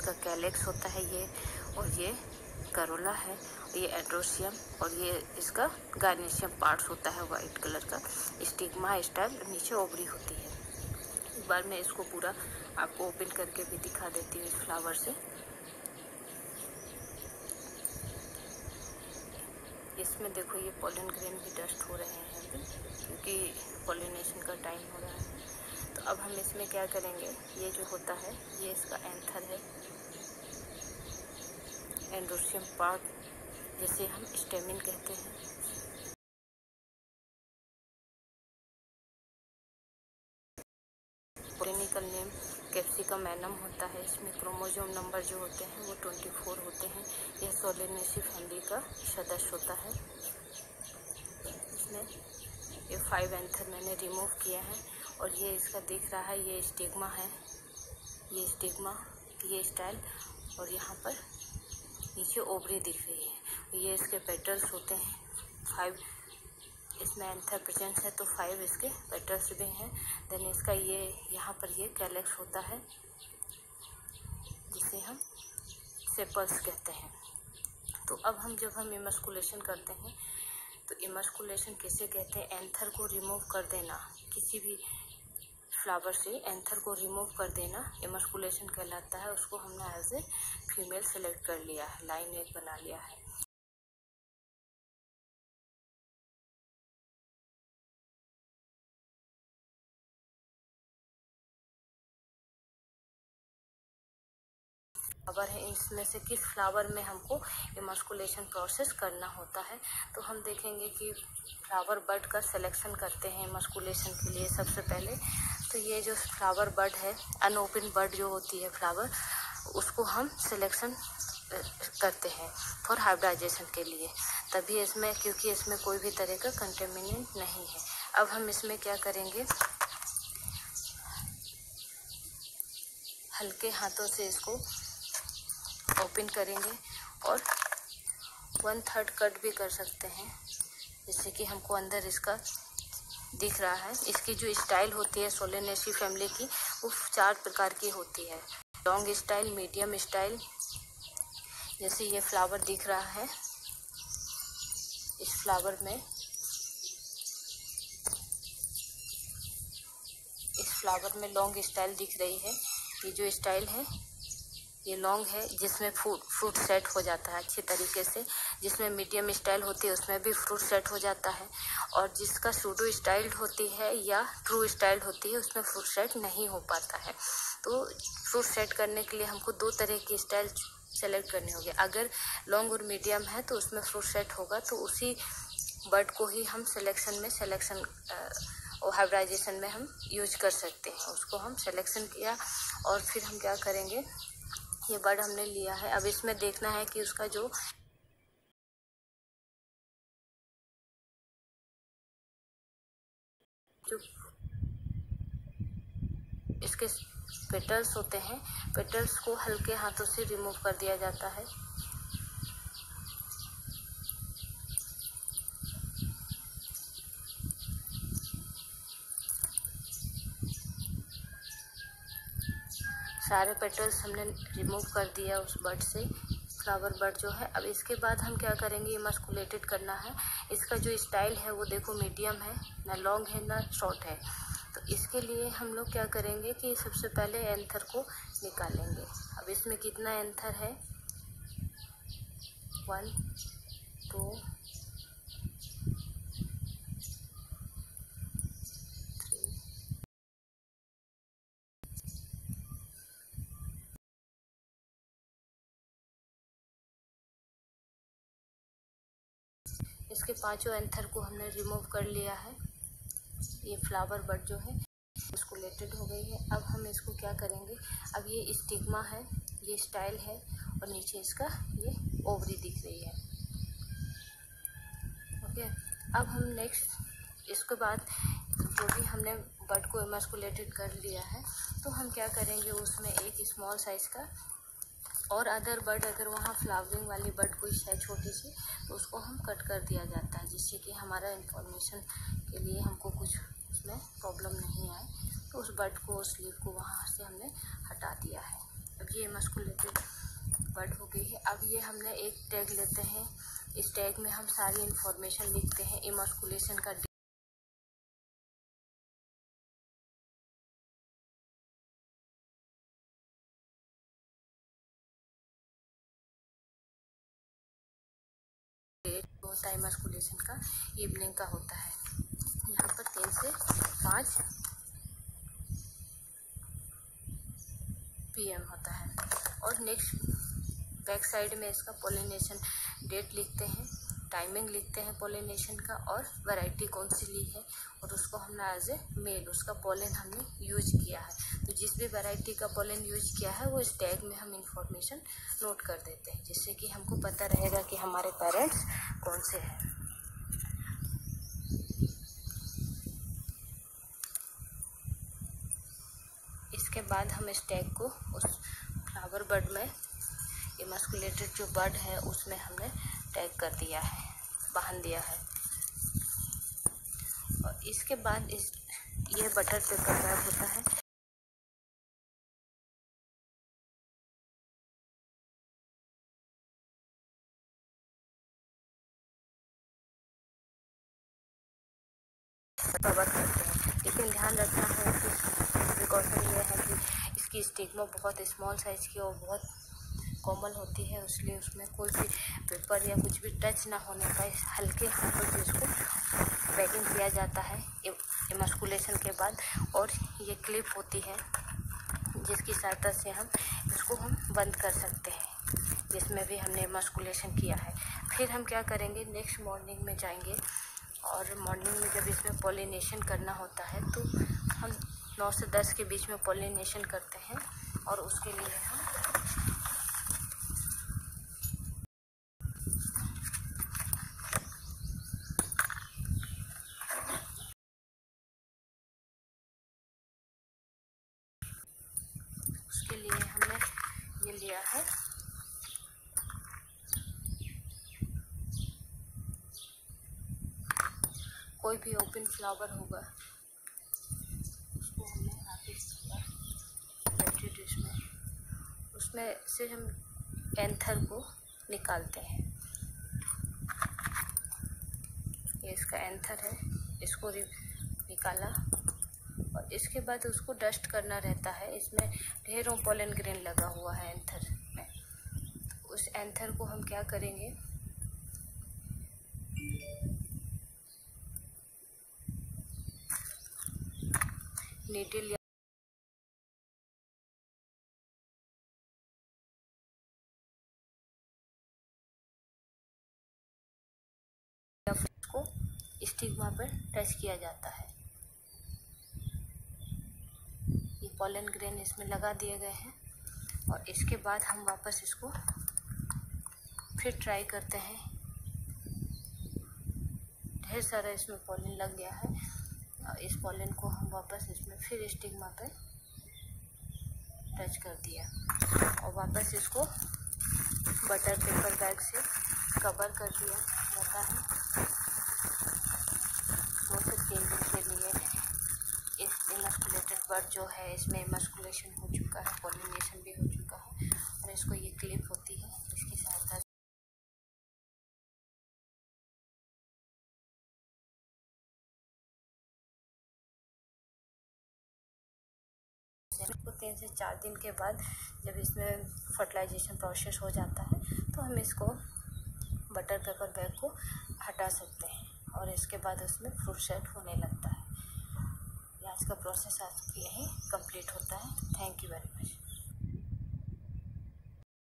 इसका कैलेक्स होता है ये, और ये करोला है, ये एंड्रोसियम, और ये इसका गार्निशियम पार्ट्स होता है वाइट कलर का। स्टिग्मा स्टाइल, नीचे ओवरी होती है। एक बार मैं इसको पूरा आपको ओपन करके भी दिखा देती हूँ इस फ्लावर से। इसमें देखो ये पॉलन ग्रेन भी डस्ट हो रहे हैं अभी, क्योंकि पॉलिनेशन का टाइम हो रहा है। तो अब हम इसमें क्या करेंगे, ये जो होता है ये इसका एंथर है, एंड्रोसियम पार्ट जिसे हम स्टेमिन कहते हैं। बोटेनिकल नेम कैप्सिकम एनम होता है। इसमें क्रोमोसोम नंबर जो होते हैं वो 24 होते हैं। यह सोलेनेसी फैमिली का सदस्य होता है। इसमें ये 5 एंथर मैंने रिमूव किया है, और ये इसका दिख रहा है, ये स्टिग्मा है, ये स्टिग्मा, ये स्टाइल, और यहाँ पर नीचे ओवरी दिख रही है। ये इसके पेटल्स होते हैं। 5 इसमें एंथर प्रेजेंस है, तो 5 इसके पेटल्स भी हैं। देन इसका ये यहाँ पर ये कैलेक्स होता है, जिसे हम सेपल्स कहते हैं। तो अब जब हम इमस्कुलेशन करते हैं, तो इमस्कुलेशन किसे कहते हैं, एंथर को रिमूव कर देना, किसी भी फ्लावर से एंथर को रिमूव कर देना इमस्कुलेशन कहलाता है। उसको हमने एज ए फीमेल सेलेक्ट कर लिया है, लाइन एक बना लिया है। फ्लावर है, इसमें से किस फ्लावर में हमको इमस्कुलेशन प्रोसेस करना होता है। तो हम देखेंगे कि फ्लावर बड का सिलेक्शन करते हैं इमस्कुलेशन के लिए। सबसे पहले तो ये जो फ्लावर बड है, अनओपन बड जो होती है फ्लावर, उसको हम सिलेक्शन करते हैं फॉर हाइब्रिडाइजेशन के लिए। तभी इसमें, क्योंकि इसमें कोई भी तरह का कंटेमिनेंट नहीं है। अब हम इसमें क्या करेंगे, हल्के हाथों से इसको ओपन करेंगे, और 1/3 कट भी कर सकते हैं, जैसे कि हमको अंदर इसका दिख रहा है। इसकी जो स्टाइल होती है सोलेनेसी फैमिली की, वो 4 प्रकार की होती है। लॉन्ग स्टाइल, मीडियम स्टाइल, जैसे ये फ्लावर दिख रहा है, इस फ्लावर में, इस फ्लावर में लॉन्ग स्टाइल दिख रही है। ये जो स्टाइल है ये लॉन्ग है, जिसमें फ्रूट सेट हो जाता है अच्छे तरीके से। जिसमें मीडियम स्टाइल होती है उसमें भी फ्रूट सेट हो जाता है, और जिसका सूडो स्टाइल होती है या ट्रू स्टाइल होती है उसमें फ्रूट सेट नहीं हो पाता है। तो फ्रूट सेट करने के लिए हमको 2 तरह की स्टाइल सेलेक्ट करनी होगी। अगर लॉन्ग और मीडियम है तो उसमें फ्रूट सेट होगा, तो उसी बर्ड को ही हम सिलेक्शन और हाइब्रिडाइजेशन में हम यूज कर सकते हैं। उसको हम सिलेक्शन किया, और फिर हम क्या करेंगे, ये बर्ड हमने लिया है। अब इसमें देखना है कि उसका जो इसके पेटल्स होते हैं, पेटल्स को हल्के हाथों से रिमूव कर दिया जाता है। सारे पेटल्स हमने रिमूव कर दिया उस बर्ड से, फ्लावर बर्ड जो है। अब इसके बाद हम क्या करेंगे, इमस्कुलेटेड करना है। इसका जो स्टाइल है वो देखो मीडियम है, ना लॉन्ग है ना शॉर्ट है। तो इसके लिए हम लोग क्या करेंगे कि सबसे पहले एंथर को निकालेंगे। अब इसमें कितना एंथर है, 1 2 इसके 5 एंथर को हमने रिमूव कर लिया है। ये फ्लावर बर्ड जो है इमस्कुलेटेड हो गई है। अब हम इसको क्या करेंगे, अब ये स्टिग्मा है, ये स्टाइल है, और नीचे इसका ये ओवरी दिख रही है। ओके, अब हम नेक्स्ट, इसके बाद जो भी हमने बर्ड को इमस्कुलेटेड कर लिया है, तो हम क्या करेंगे, उसमें एक स्मॉल साइज़ का और अदर बर्ड, अगर वहाँ फ्लावरिंग वाली बर्ड कोई है छोटी सी, तो उसको हम कट कर दिया जाता है, जिससे कि हमारा इंफॉर्मेशन के लिए हमको कुछ उसमें प्रॉब्लम नहीं आए। तो उस बर्ड को, उस लीफ को वहाँ से हमने हटा दिया है। अब ये इमस्कुलेटेड बर्ड हो गई है। अब ये हमने एक टैग लेते हैं, इस टैग में हम सारी इंफॉर्मेशन लिखते हैं। इमस्कुलेशन का डेट होता है, इमस्कुलेशन का इवनिंग का होता है। यहाँ पर 3 से 5 PM होता है। और नेक्स्ट बैक साइड में इसका पोलिनेशन डेट लिखते हैं, टाइमिंग लिखते हैं पोलिनेशन का, और वैरायटी कौन सी ली है, और उसको हमने एज ए मेल उसका पोलन हमने यूज किया है। तो जिस भी वैरायटी का पोलन यूज किया है वो इस टैग में हम इंफॉर्मेशन नोट कर देते हैं, जिससे कि हमको पता रहेगा कि हमारे पेरेंट्स कौन से हैं। इसके बाद हम इस टैग को उस फ्लावर बर्ड में, इमस्कुलेटेड जो बर्ड है उसमें हमने टैग कर दिया है, बांध दिया है। और इसके बाद ये बटर पेपर बैग होता है। कवर करते हैं, लेकिन ध्यान रखना है कि प्रिकॉशन ये है कि इसकी स्टिग्मा बहुत स्मॉल साइज़ की और बहुत कोमल होती है, इसलिए उसमें कोई भी पेपर या कुछ भी टच ना होने पाए। हल्के हाथों से इसको पैकिंग किया जाता है इमस्कुलेशन के बाद। और ये क्लिप होती है जिसकी सहायता से हम इसको बंद कर सकते हैं, जिसमें भी हमने इमस्कुलेशन किया है। फिर हम क्या करेंगे, नेक्स्ट मॉर्निंग में जाएंगे, और मॉर्निंग में जब इसमें पोलिनेशन करना होता है तो हम 9 से 10 के बीच में पोलिनेशन करते हैं। और उसके लिए हम हमने ये लिया है कोई भी ओपन फ्लावर होगा उसको हमने पेट्री डिश में, उसमें से हम एंथर को निकालते हैं। ये इसका एंथर है, इसको निकाला, और इसके बाद उसको डस्ट करना रहता है। इसमें ढेरों पोलन ग्रेन लगा हुआ है एंथर में। उस एंथर को हम क्या करेंगे, नीडल या को स्टिग्मा पर टच किया जाता है। ये पोलन ग्रेन इसमें लगा दिए गए हैं, और इसके बाद हम वापस इसको फिर ट्राई करते हैं। ढेर सारा इसमें पोलन लग गया है, और इस पोलन को हम वापस इसमें फिर स्टिग्मा पे टच कर दिया, और वापस इसको बटर पेपर बैग से कवर कर दिया जाता है। 2 से 3 दिन के लिए इस इमस्कुलेटेड बर्ड जो है इसमें इमस्कुलेशन हो चुका है, पोलिनेशन भी हो चुका है, और इसको ये क्लिप होती है, इसकी सहायता से 3 से 4 दिन के बाद जब इसमें फर्टिलाइजेशन प्रोसेस हो जाता है तो हम इसको बटर पेपर बैग को हटा सकते हैं, और इसके बाद उसमें फ्रूट सेट होने लगता है। आज का प्रोसेस आज यही कंप्लीट होता है। Thank you very much.